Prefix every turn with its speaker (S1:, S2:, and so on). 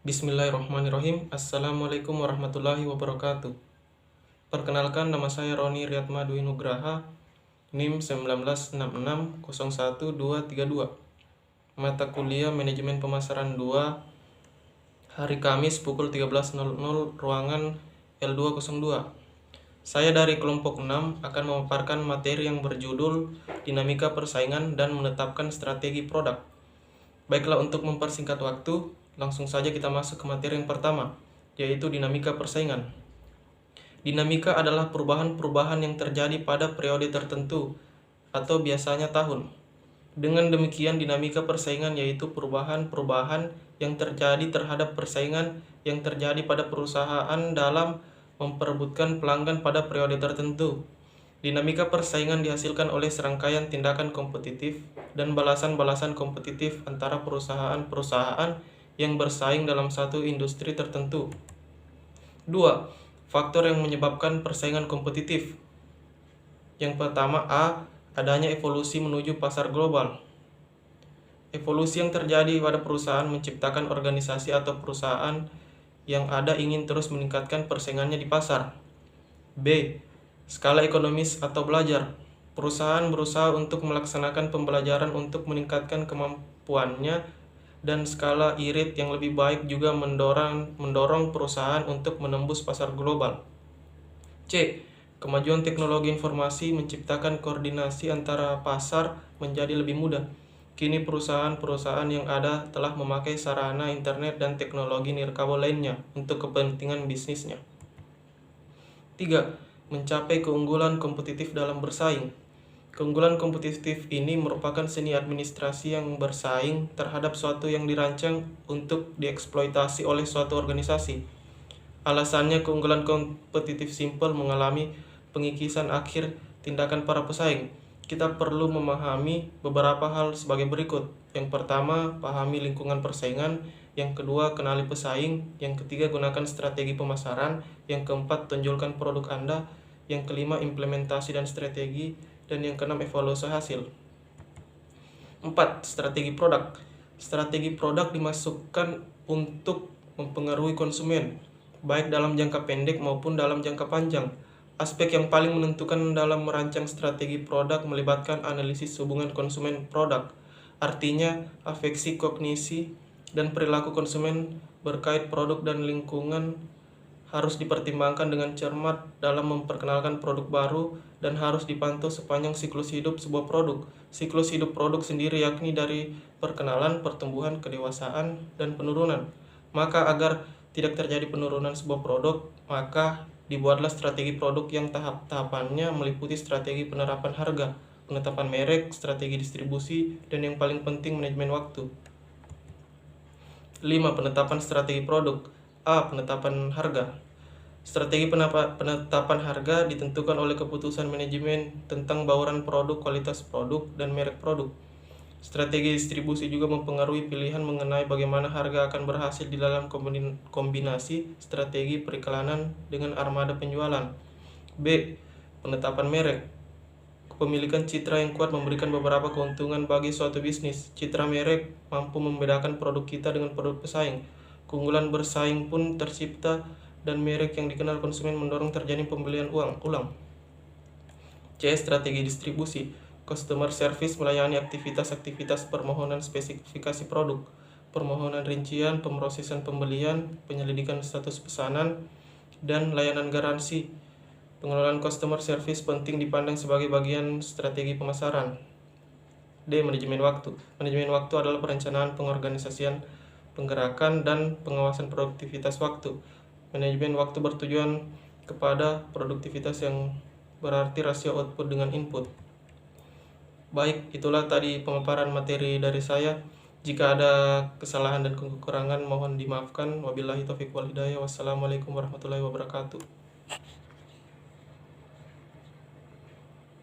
S1: Bismillahirrahmanirrahim. Assalamualaikum warahmatullahi wabarakatuh. Perkenalkan, nama saya Roni Riyatma Dwi Nugraha, NIM 196601232. Mata kuliah Manajemen Pemasaran 2, hari Kamis pukul 13.00, ruangan L202. Saya dari kelompok 6 akan memaparkan materi yang berjudul Dinamika Persaingan dan Menetapkan Strategi Produk. Baiklah, untuk mempersingkat waktu, langsung saja kita masuk ke materi yang pertama, yaitu dinamika persaingan. Dinamika adalah perubahan-perubahan yang terjadi pada periode tertentu, atau biasanya tahun. Dengan demikian, dinamika persaingan yaitu perubahan-perubahan yang terjadi terhadap persaingan yang terjadi pada perusahaan dalam memperebutkan pelanggan pada periode tertentu. Dinamika persaingan dihasilkan oleh serangkaian tindakan kompetitif dan balasan-balasan kompetitif antara perusahaan-perusahaan yang bersaing dalam satu industri tertentu. 2. Faktor yang menyebabkan persaingan kompetitif. Yang pertama, A. Adanya evolusi menuju pasar global. Evolusi yang terjadi pada perusahaan menciptakan organisasi atau perusahaan yang ada ingin terus meningkatkan persaingannya di pasar. B. Skala ekonomis atau belajar. Perusahaan berusaha untuk melaksanakan pembelajaran untuk meningkatkan kemampuannya, dan skala irit yang lebih baik juga mendorong perusahaan untuk menembus pasar global. C. Kemajuan teknologi informasi menciptakan koordinasi antara pasar menjadi lebih mudah. Kini perusahaan-perusahaan yang ada telah memakai sarana internet dan teknologi nirkabel lainnya untuk kepentingan bisnisnya. 3. Mencapai keunggulan kompetitif dalam bersaing. Keunggulan kompetitif ini merupakan seni administrasi yang bersaing terhadap suatu yang dirancang untuk dieksploitasi oleh suatu organisasi. Alasannya, keunggulan kompetitif simpel mengalami pengikisan akhir tindakan para pesaing. Kita perlu memahami beberapa hal sebagai berikut. Yang pertama, pahami lingkungan persaingan. Yang kedua, kenali pesaing. Yang ketiga, gunakan strategi pemasaran. Yang keempat, tonjolkan produk Anda. Yang kelima, implementasi dan strategi. Dan yang keenam, evaluasi hasil. 4. Strategi produk. Strategi produk dimasukkan untuk mempengaruhi konsumen, baik dalam jangka pendek maupun dalam jangka panjang. Aspek yang paling menentukan dalam merancang strategi produk melibatkan analisis hubungan konsumen produk. Artinya, afeksi, kognisi, dan perilaku konsumen berkait produk dan lingkungan harus dipertimbangkan dengan cermat dalam memperkenalkan produk baru dan harus dipantau sepanjang siklus hidup sebuah produk. Siklus hidup produk sendiri yakni dari perkenalan, pertumbuhan, kedewasaan, dan penurunan. Maka agar tidak terjadi penurunan sebuah produk, maka dibuatlah strategi produk yang tahap-tahapannya meliputi strategi penerapan harga, penetapan merek, strategi distribusi, dan yang paling penting manajemen waktu. 5. Penetapan strategi produk. A. Penetapan harga. Strategi penetapan harga ditentukan oleh keputusan manajemen tentang bauran produk, kualitas produk, dan merek produk. Strategi distribusi juga mempengaruhi pilihan mengenai bagaimana harga akan berhasil di dalam kombinasi strategi periklanan dengan armada penjualan. B. Penetapan merek. Kepemilikan citra yang kuat memberikan beberapa keuntungan bagi suatu bisnis. Citra merek mampu membedakan produk kita dengan produk pesaing. Keunggulan bersaing pun tercipta, dan merek yang dikenal konsumen mendorong terjadi pembelian ulang. C. Strategi distribusi. Customer service melayani aktivitas-aktivitas permohonan spesifikasi produk, permohonan rincian, pemrosesan pembelian, penyelidikan status pesanan, dan layanan garansi. Pengelolaan customer service penting dipandang sebagai bagian strategi pemasaran. D. Manajemen waktu. Manajemen waktu adalah perencanaan, pengorganisasian, penggerakan, dan pengawasan produktivitas waktu. Manajemen waktu bertujuan kepada produktivitas yang berarti rasio output dengan input. Baik, itulah tadi pemaparan materi dari saya. Jika ada kesalahan dan kekurangan mohon dimaafkan. Wabillahi taufiq wal hidayah. Wassalamualaikum warahmatullahi wabarakatuh.